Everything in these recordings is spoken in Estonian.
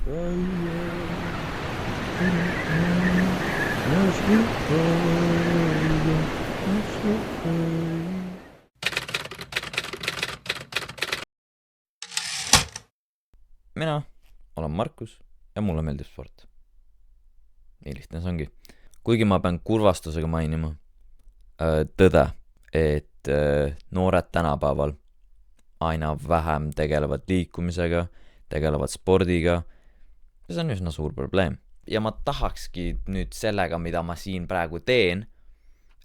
Mina olen Markus ja mulle meeldib sport. Nii lihtne see ongi. Kuigi ma pean kurvastusega mainima tõde, et noored tänapäeval aina vähem tegelevad liikumisega, tegelevad spordiga. See on üsna suur probleem. Ja ma tahakski nüüd sellega, mida ma siin praegu teen,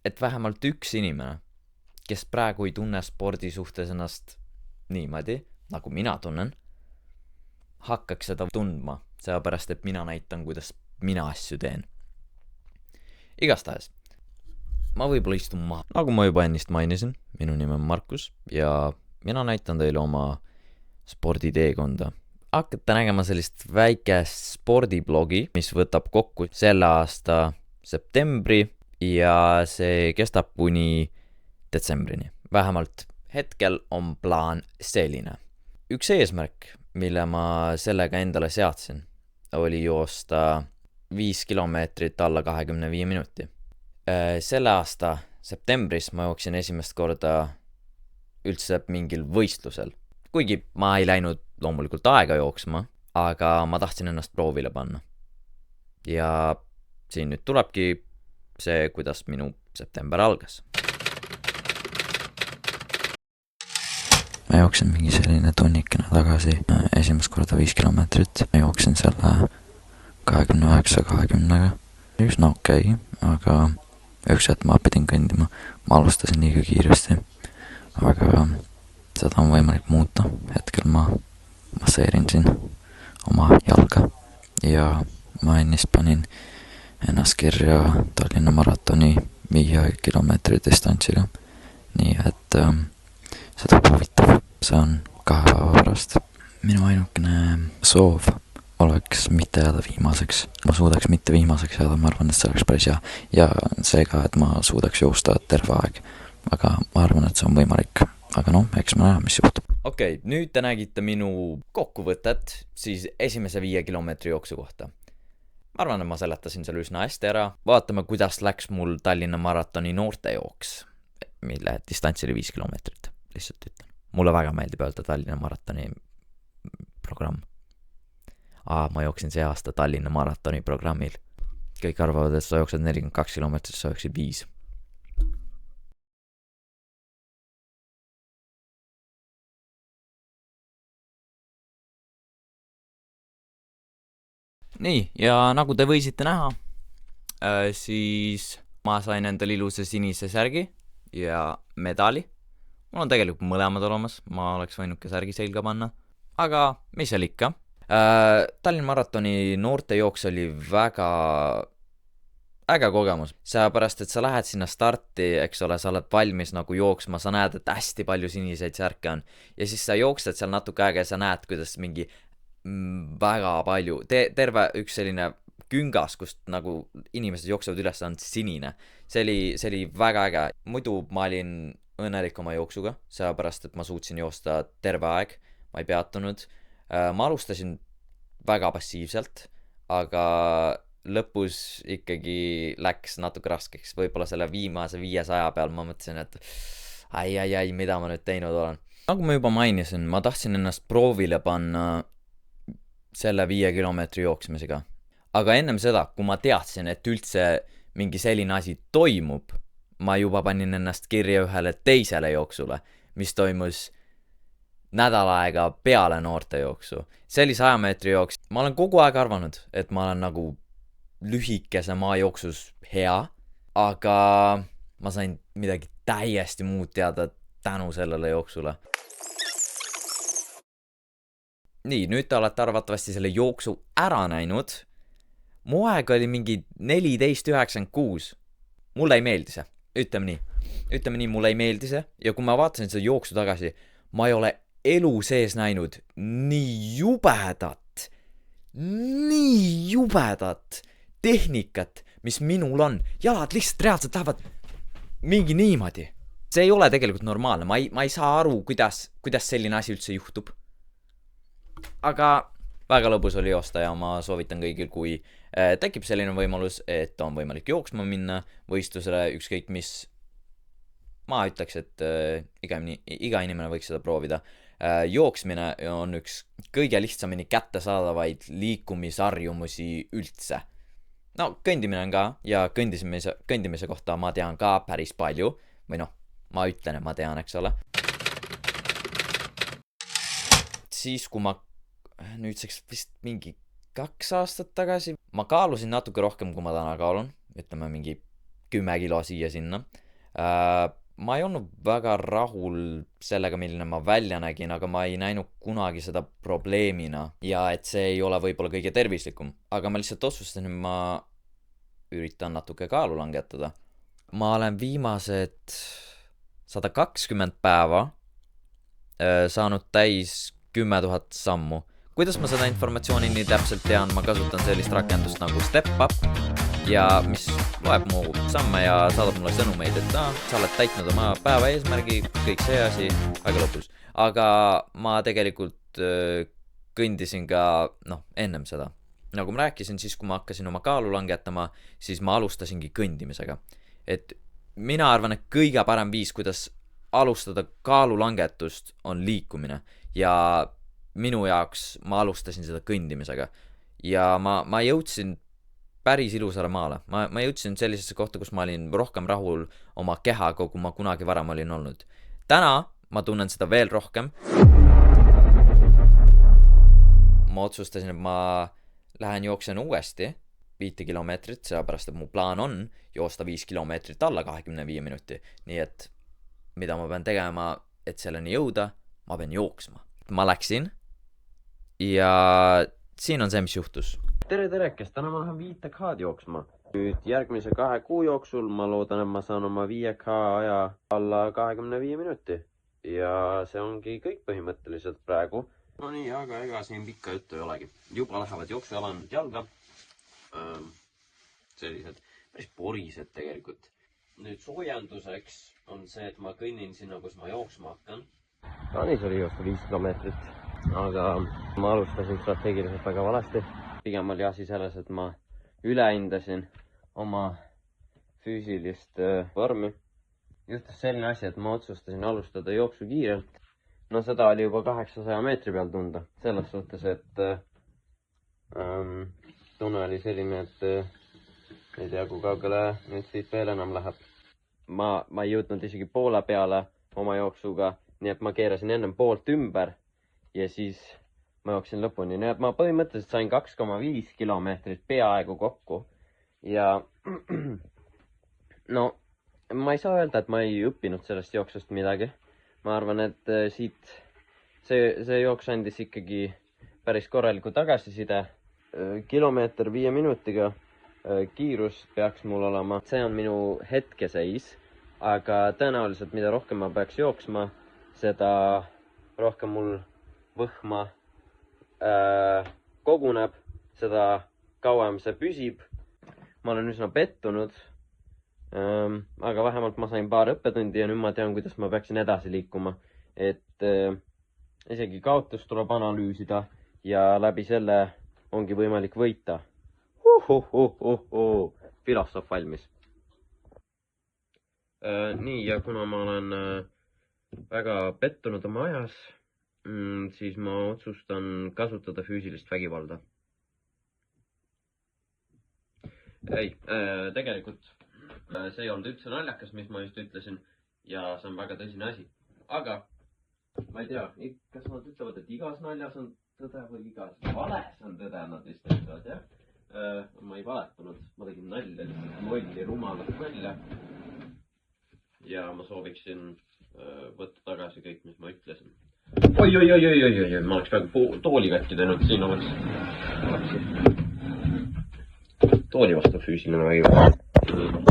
et vähemalt üks inimene, kes praegu ei tunne spordi suhtes ennast niimoodi, nagu mina tunnen, hakkaks seda tundma, sellepärast et mina näitan, kuidas mina asju teen. Igastahes, ma võib-olla istun maha. Nagu ma juba ennist mainisin, minu nimi on Markus ja mina näitan teile oma sporditeekonda. Hakkate nägema sellist väikest spordiblogi, mis võtab kokku selle aasta septembri ja see kestab kuni detsembrini. Vähemalt hetkel on plaan selline. Üks eesmärk, mille ma sellega endale seadsin, oli joosta 5 kilomeetrit alla 25 minuti. Selle aasta septembris ma jooksin esimest korda üldse mingil võistlusel. Kuigi ma ei läinud loomulikult aega jooksma, aga ma tahtsin ennast proovile panna. Ja siin nüüd tulebki see, kuidas minu september algas. Ma jooksin mingi selline tunnikene tagasi esimest korda 5 kilomeetrit. Ma jooksin selle 29-20-ga. Üsna okei, aga üks hetk ma pidin kõndima. Ma alustasin liiga kiiresti, aga seda on võimalik muuta. Hetkel ma masseerin siin oma jalga ja ma ennist panin ennast kirja Tallinna maratoni 5 kilomeetri distantsiga. Nii et seda huvitav. See on 2 päeva pärast. Minu ainukene soov oleks mitte jääda viimaseks. Ma suudaks mitte viimaseks jääda, ma arvan, et see oleks päris hea. Ja seega, et ma suudaks joosta terve aeg. Aga ma arvan, et see on võimalik. Aga eks ma näe, mis juhtub. Okei, nüüd te nägite minu kokkuvõtet siis esimese 5 kilomeetri jooksu kohta. Ma arvan, et ma seletasin selle üsna hästi ära. Vaatame, kuidas läks mul Tallinna maratoni noorte jooks, mille distants oli 5 kilomeetrit. Lihtsalt ütlen. Mulle väga meeldib öelda Tallinna maratoni programm. Ma jooksin see aasta Tallinna maratoni programmil. Kõik arvavad, et sa jooksed 42 kilomeetrit, sa jooksid 5. Nii, ja nagu te võisite näha, siis ma sain endale ilusa sinise särgi ja medali. Mul on tegelikult mõlemad olemas, ma oleks võinud ka särgi selga panna, aga mis seal ikka. Tallinna maratoni noorte jooks oli väga äge kogemus, sellepärast, et sa lähed sinna starti, eks ole, sa oled valmis nagu jooksma, sa näed, et hästi palju siniseid särke on ja siis sa jooksed seal natuke aega ja sa näed, kuidas mingi väga palju, terve üks selline küngas, kust nagu inimesed jooksevad üles, on sinine. See oli väga äge. Muidu ma olin õnnelik oma jooksuga, sellepärast, et ma suutsin joosta terve aeg, ma ei peatunud. Ma alustasin väga passiivselt, aga lõpus ikkagi läks natuke raskeks. Võib-olla selle viimase 500 peal ma mõtlesin, et ai, mida ma nüüd teinud olen. Nagu ma juba mainisin, ma tahtsin ennast proovile panna selle 5 kilomeetri jooksmisega. Aga ennem seda, kui ma teadsin, et üldse mingi selline asi toimub, ma juba panin ennast kirja ühele teisele jooksule, mis toimus nädal aega peale noorte jooksu. See oli 100 meetri jooks. Ma olen kogu aeg arvanud, et ma olen nagu lühikese maajooksus hea, aga ma sain midagi täiesti muud teada tänu sellele jooksule. Nii, nüüd te olete arvatavasti selle jooksu ära näinud. Mu aeg oli mingi 14.96. Mulle ei meeldi see. Ütleme nii, mulle ei meeldi see. Ja kui ma vaatasin seda jooksu tagasi, ma ei ole elu sees näinud nii jubedat tehnikat, mis minul on. Jalad lihtsalt reaalselt lähevad mingi niimoodi. See ei ole tegelikult normaalne. Ma ei saa aru, kuidas selline asi üldse juhtub. Aga väga lõbus oli joosta ja ma soovitan kõigil, kui tekib selline võimalus, et on võimalik jooksma minna võistlusele, ükskõik mis, ma ütleks, et iga inimene võiks seda proovida. Jooksmine on üks kõige lihtsamini kättesaadavaid liikumisharjumusi üldse. No kõndimine on ka ja kõndimise kohta ma tean ka päris palju, või noh, ma ütlen, et ma tean, eks ole. Siis kui ma nüüdseks vist mingi 2 aastat tagasi, ma kaalusin natuke rohkem, kui ma täna kaalun, ütleme mingi 10 kilo siia-sinna. Ma ei olnud väga rahul sellega, milline ma välja nägin, aga ma ei näinud kunagi seda probleemina ja et see ei ole võib-olla kõige tervislikum, aga ma lihtsalt otsustasin, et ma üritan natuke kaalu langetada. Ma olen viimased 120 päeva saanud täis 10 000 sammu. Kuidas ma seda informatsiooni nii täpselt tean, ma kasutan sellist rakendust nagu StepUp ja mis loeb mu samme ja saadab mulle sõnumeid, et sa oled täitnud oma päeva eesmärgi, kõik see asi, väga lõpus. Aga ma tegelikult kõndisin ka ennem seda. Nagu ma rääkisin, siis kui ma hakkasin oma kaalu langetama, siis ma alustasingi kõndimisega. Et mina arvan, et kõige parem viis, kuidas alustada kaalulangetust on liikumine ja minu jaoks ma alustasin seda kõndimisega ja ma jõudsin päris ilusale maale. Ma jõudsin sellisesse kohta, kus ma olin rohkem rahul oma kehaga, kui ma kunagi varem olin olnud. Täna ma tunnen seda veel rohkem. Ma otsustasin, et ma lähen jooksen uuesti 5 kilomeetrit, sellepärast et mu plaan on joosta 5 kilomeetrit alla 25 minuti. Nii et mida ma pean tegema, et selleni jõuda, ma pean jooksma. Ma läksin ja siin on see, mis juhtus. Tere, kes täna ma lähen 5K-d jooksma. Nüüd järgmise 2 kuu jooksul ma loodan, et ma saan oma 5K aja alla 25 minuti. Ja see ongi kõik põhimõtteliselt praegu. No nii, aga ega siin pikka juttu ei olegi. Juba lähevad jooksujalamid jalga. Sellised päris porised tegelikult. Nüüd soojenduseks on see, et ma kõnnin sinna, kus ma jooksma hakkan. Plaanis oli joosta 5 kilomeetrit, aga ma alustasin strateegiliselt väga valesti. Pigem oli asi selles, et ma ülehindasin oma füüsilist vormi. Juhtus selline asi, et ma otsustasin alustada jooksu kiirelt. No seda oli juba 800 meetri peal tunda. Selles suhtes, et tunne oli selline, et ei tea, kui kaugele nüüd siit veel enam läheb. Ma ei jõudnud isegi poole peale oma jooksuga, nii et ma keerasin ennem poolt ümber ja siis ma jooksin lõpuni. Nii et ma põhimõtteliselt sain 2,5 kilomeetrit peaaegu kokku ja no ma ei saa öelda, et ma ei õppinud sellest jooksust midagi. Ma arvan, et siit see jooks andis ikkagi päris korraliku tagasiside. Kilomeeter 5 minutiga kiirus peaks mul olema. See on minu hetkeseis, aga tõenäoliselt mida rohkem ma peaks jooksma, seda rohkem mul võhma koguneb, seda kauem see püsib. Ma olen üsna pettunud, aga vähemalt ma sain paar õppetundi ja nüüd ma tean, kuidas ma peaksin edasi liikuma. Et isegi kaotust tuleb analüüsida ja läbi selle ongi võimalik võita. Filosoof valmis. Nii, ja kuna ma olen väga pettunud oma ajas, siis ma otsustan kasutada füüsilist vägivalda. Ei, tegelikult see ei olnud üldse naljakas, mis ma just ütlesin, ja see on väga tõsine asi. Aga ma ei tea, kas nad ütlevad, et igas naljas on tõde või igas vales on tõde, nad vist ütlevad, jah? Ma ei valetanud, ma tegin nalja, lolli, rumalat nalja. Ja ma sooviksin võtta tagasi kõik, mis ma ütlesin. Oi, ma oleks praegu tooli katki teinud, siin oleks tooli vastu füüsiline vägivald.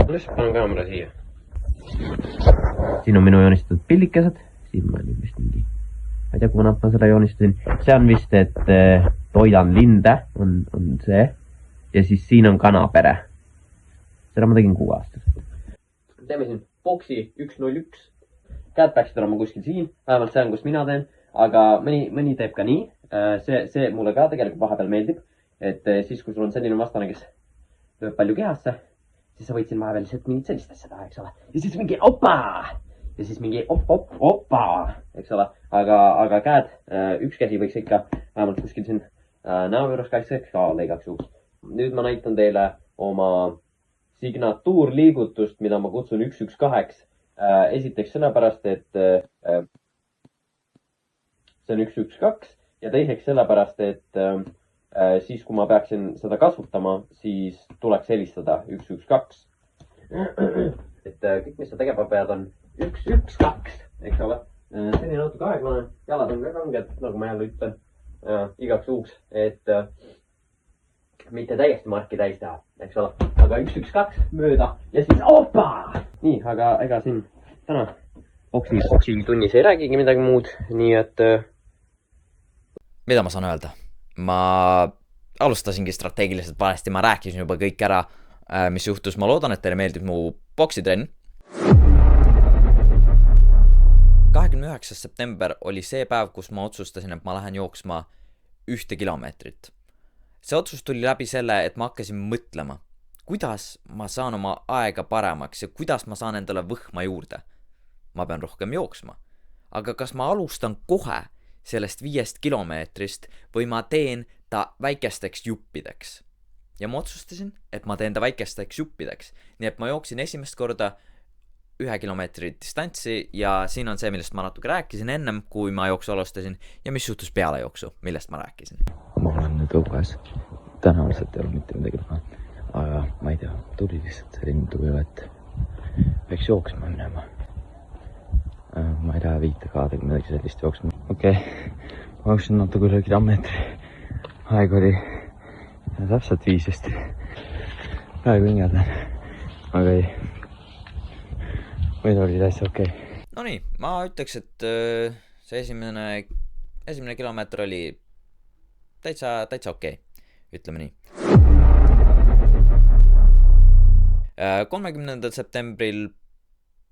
Lihtsalt panen kaamera siia. Siin on minu joonistatud pillikesed, siin ma olin vist mingi, ma ei tea, kui ma selle joonistasin. See on vist, et toidan linde, on see. Ja siis siin on kanapere. Seda ma tegin 6 aastast. Teeme siin boksi 101. Käed peaksid olema kuskil siin. Vähemalt see on, kus mina teen. Aga mõni teeb ka nii. see mulle ka tegelikult vahepeal meeldib, et siis, kui sul on selline vastane, kes lööb palju kehasse, siis sa võid siin vahepeal lihtsalt mingit sellist asja teha, eks ole. Ja siis mingi opa! Ja siis mingi opa! Eks ole. Aga käed, üks käsi võiks ikka vähemalt kuskil siin näo juures kaitseks ka leigaks juhuks. Nüüd ma näitan teile oma signatuurliigutust, mida ma kutsun 112. Esiteks sellepärast, et see on 112 ja teiseks sellepärast, et siis, kui ma peaksin seda kasutama, siis tuleks helistada 112. Et kõik, mis sa tegema pead, on 112, eks ole. Selline natuke aeglane, jalad on ka kanged, nagu ma jälle ütlen, igaks juhuks, et mitte täiesti marki täis teha, eks ole. Aga 112 mööda ja siis opa! Nii, aga ega siin täna boksi tunnis ei räägigi midagi muud, nii et mida ma saan öelda? Ma alustasingi strateegiliselt valesti, ma rääkisin juba kõik ära, mis juhtus, ma loodan, et teile meeldib mu boksitrenn. 29. september oli see päev, kus ma otsustasin, et ma lähen jooksma 1 kilomeetrit. See otsus tuli läbi selle, et ma hakkasin mõtlema, kuidas ma saan oma aega paremaks ja kuidas ma saan endale võhma juurde. Ma pean rohkem jooksma. Aga kas ma alustan kohe sellest 5 kilomeetrist või ma teen ta väikesteks juppideks? Ja ma otsustasin, et ma teen ta väikesteks juppideks. Nii et ma jooksin esimest korda 1 kilomeetri distantsi ja siin on see, millest ma natuke rääkisin ennem, kui ma jooksu alustasin ja mis juhtus peale jooksu, millest ma rääkisin. Ma olen nüüd õues. Tõenäoliselt ei ole mitte midagi teha. Aga ma ei tea, tuli lihtsalt selline tuju, et peaks jooksma minema. Ma ei lähe 5K-dega midagi sellist jooksma. Okei, ma jooksin natuke üle kilomeetri. Aeg oli täpselt 5 vist. Praegu hingeldan. Aga ei. Võid oli täitsa okei. No nii, ma ütleks, et see esimene kilomeeter oli täitsa okei. Ütleme nii. 30. septembril,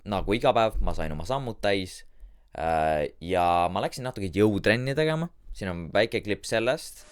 nagu iga päev, ma sain oma sammud täis ja ma läksin natuke jõutrenni tegema. Siin on väike klipp sellest.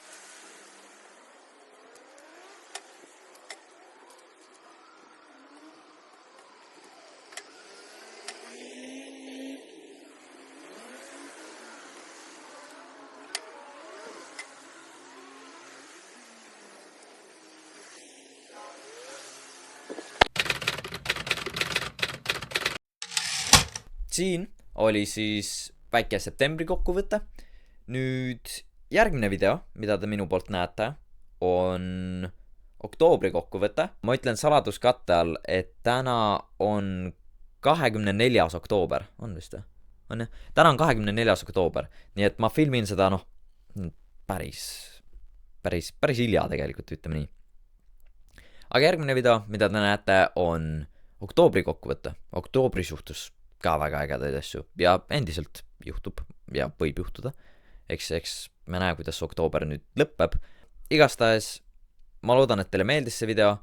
Siin oli siis väike septembri kokkuvõte. Nüüd järgmine video, mida te minu poolt näete, on oktoobri kokkuvõte. Ma ütlen saladuskatte all, et täna on 24. oktoober. On vist või? On jah? Täna on 24. oktoober. Nii et ma filmin seda päris hilja tegelikult, ütleme nii. Aga järgmine video, mida te näete, on oktoobri kokkuvõte. Oktoobris juhtus ka väga ägedaid asju ja endiselt juhtub ja võib juhtuda. Eks me näe, kuidas oktoober nüüd lõpeb. Igastahes ma loodan, et teile meeldis see video.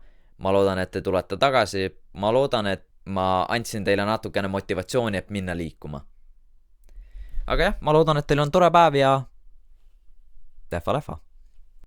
Ma loodan, et te tulete tagasi. Ma loodan, et ma andsin teile natukene motivatsiooni, et minna liikuma. Aga jah, ma loodan, et teil on tore päev ja lehva.